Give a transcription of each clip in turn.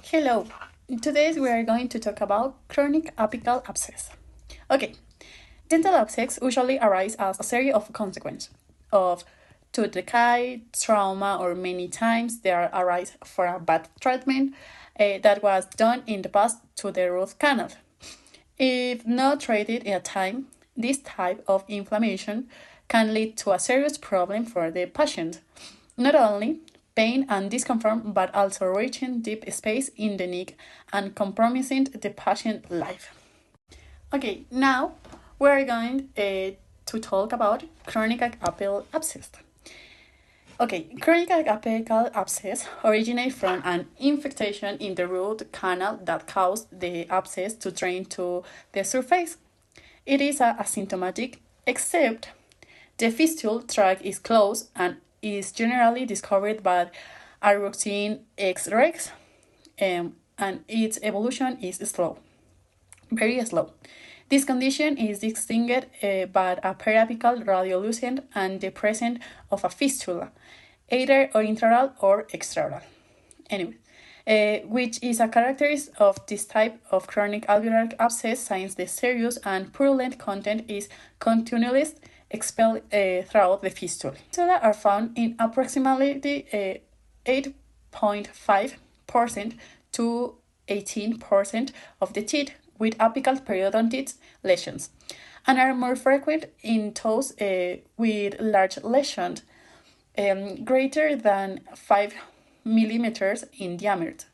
Hello, today we are going to talk about chronic apical abscess. Okay, dental abscess usually arise as a series of consequences of tooth decay, trauma, or many times they arise for a bad treatment that was done in the past to the root canal. If not treated in time, this type of inflammation can lead to a serious problem for the patient. Not only pain and discomfort, but also reaching deep space in the neck and compromising the patient's life. Okay, now we're going to talk about chronic apical abscess. Okay, chronic apical abscess originates from an infection in the root canal that caused the abscess to drain to the surface. It is asymptomatic, except the fistula tract is closed and is generally discovered by a routine X-rays, and its evolution is slow, very slow. This condition is distinguished by a periapical radiolucent and the presence of a fistula, either intraoral or extraoral. Anyway, which is a characteristic of this type of chronic alveolar abscess since the serious and purulent content is continuously expelled throughout the fistula. Fistula are found in approximately 8.5% to 18% of the teeth with apical periodontitis lesions, and are more frequent in those with large lesions greater than 5 millimeters in diameter,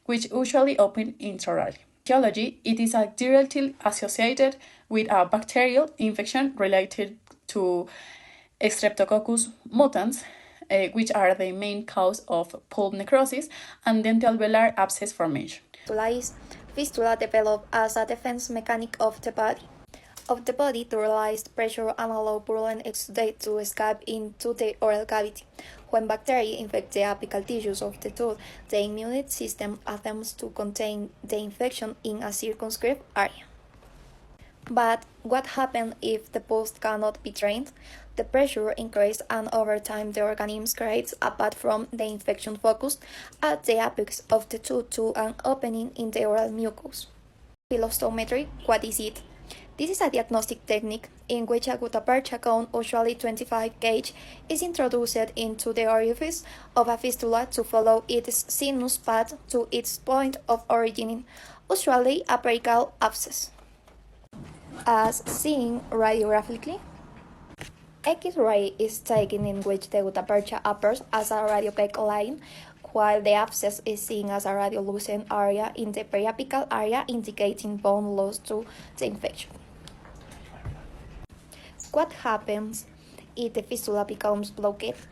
which usually open intraorally. Etiology, it is directly associated with a bacterial infection related to Streptococcus mutans, which are the main cause of pulp necrosis and dental alveolar abscess formation. Fistula develop as a defense mechanism of the body to release pressure and allow purulent exudate to escape into the oral cavity. When bacteria infect the apical tissues of the tooth, the immune system attempts to contain the infection in a circumscribed area. But what happens if the pus cannot be drained? The pressure increases and over time the organism creates a path from the infection focus at the apex of the tooth to an opening in the oral mucus. Pilostometry, what is it? This is a diagnostic technique in which a gutta-percha cone, usually 25 gauge, is introduced into the orifice of a fistula to follow its sinus path to its point of origin, usually a periapical abscess. As seen radiographically, X-ray is taken in which the gutta-percha appears as a radiopaque line, while the abscess is seen as a radiolucent area in the periapical area, indicating bone loss to the infection. What happens if the fistula becomes blocked?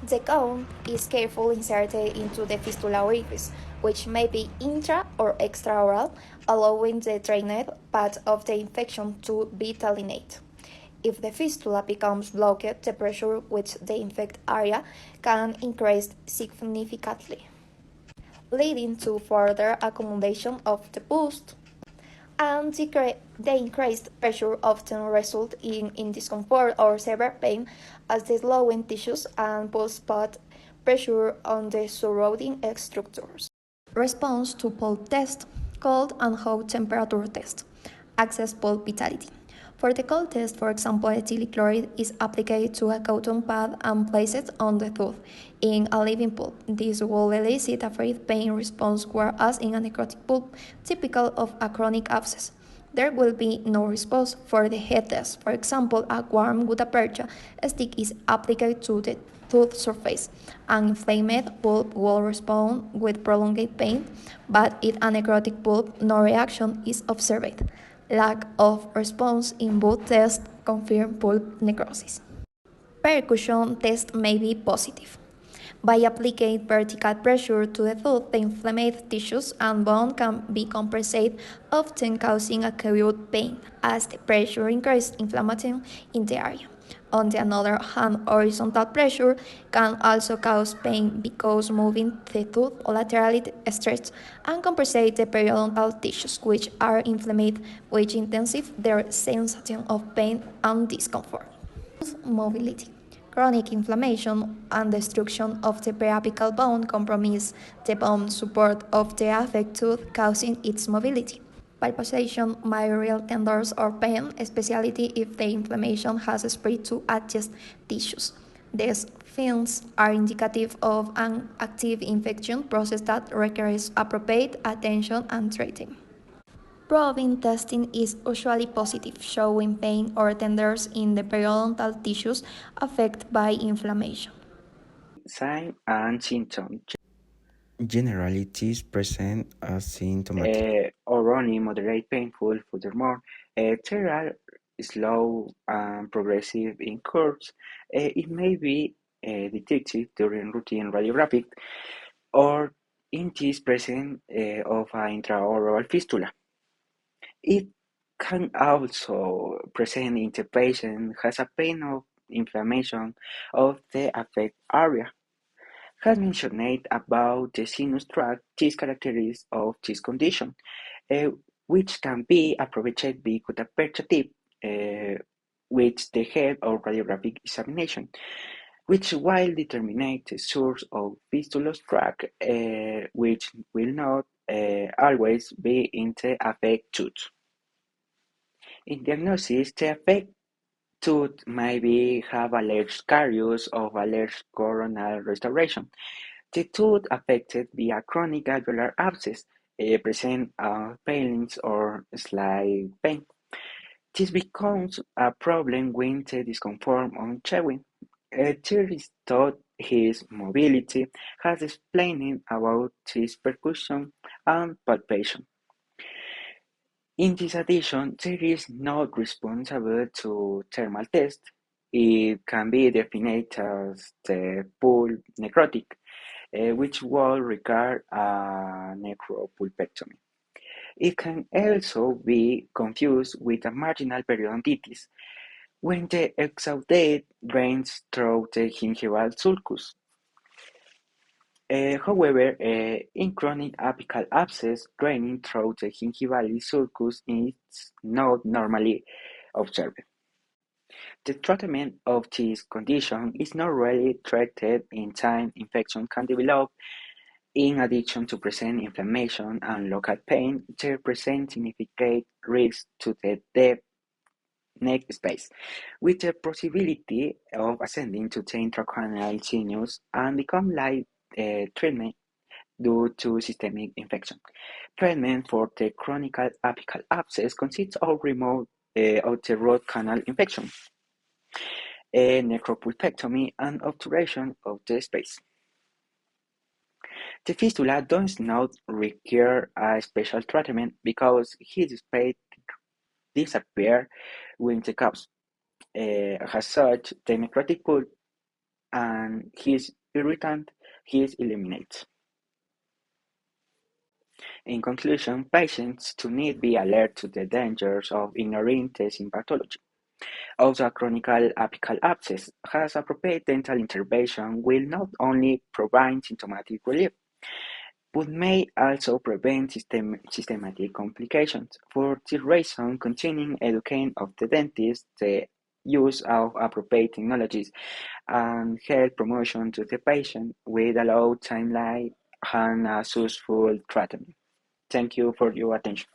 The cone is carefully inserted into the fistula orifice, which may be intra or extraoral, allowing the drainage path of the infection to be delineated. If the fistula becomes blocked, the pressure with the infected area can increase significantly, leading to further accumulation of the pus, and the increased pressure often results in discomfort or severe pain as the swollen tissues and pus put pressure on the surrounding structures. Response to pulp test, cold and hot temperature test, access pulp vitality. For the cold test, for example, ethyl chloride is applied to a cotton pad and placed on the tooth in a living pulp. This will elicit a brief pain response, whereas in a necrotic pulp, typical of a chronic abscess, there will be no response. For the head test, for example, a warm gutta-percha stick is applied to the tooth surface. An inflamed pulp will respond with prolonged pain, but in a necrotic pulp, no reaction is observed. Lack of response in both tests confirm pulp necrosis. Percussion test may be positive. By applying vertical pressure to the tooth, the inflamed tissues and bone can be compressed, often causing acute pain as the pressure increases inflammation in the area. On the other hand, horizontal pressure can also cause pain because moving the tooth laterally stretches and compresses the periodontal tissues, which are inflamed, which intensifies their sensation of pain and discomfort. Mobility. Chronic inflammation and destruction of the periapical bone compromise the bone support of the affected tooth, causing its mobility. Palpation may reveal tenderness or pain, especially if the inflammation has spread to adjacent tissues. These findings are indicative of an active infection process that requires appropriate attention and treatment. Probing testing is usually positive, showing pain or tenderness in the periodontal tissues affected by inflammation. Signs and symptoms. Generalities present as symptomatic. Or only moderate painful. Furthermore, there are slow and progressive in course. It may be detected during routine radiographic or in this presence of an intraoral fistula. It can also present in the patient has a pain of inflammation of the affected area. Has mentioned about the sinus tract, these characteristics of this condition, uh, which can be approached with a perspective with the head of radiographic examination, which will determine the source of fistulous tract, which will not always be in the affected tooth. In diagnosis, the affected tooth may have a large caries of a large coronal restoration. The tooth affected by a chronic alveolar abscess present pains or slight pain. This becomes a problem when the discomfort on chewing. There is thought his mobility has explained about his percussion and palpation. In this addition, there is not responsible to thermal test. It can be defined as the pool necrotic, which will require a necropulpectomy. It can also be confused with a marginal periodontitis when the exudate drains through the gingival sulcus. However, in chronic apical abscess, draining through the gingival sulcus is not normally observed. The treatment of this condition is not really treated in time. Infection can develop. In addition to present inflammation and local pain, they present significant risk to the deep neck space, with the possibility of ascending to the intracranial sinus and become light treatment due to systemic infection. Treatment for the chronic apical abscess consists of removal of the root canal infection, necropulpectomy, and obturation of the space. The fistula does not require a special treatment because his space disappears when the cups. As such, the necrotic pulp and his irritant is eliminated. In conclusion, patients do need be alert to the dangers of ignoring the symptomatology. Also, chronic apical abscess has appropriate dental intervention will not only provide symptomatic relief, but may also prevent systematic complications. For this reason, continuing educating of the dentist, the use of appropriate technologies, and health promotion to the patient will allow timeline and a successful treatment. Thank you for your attention.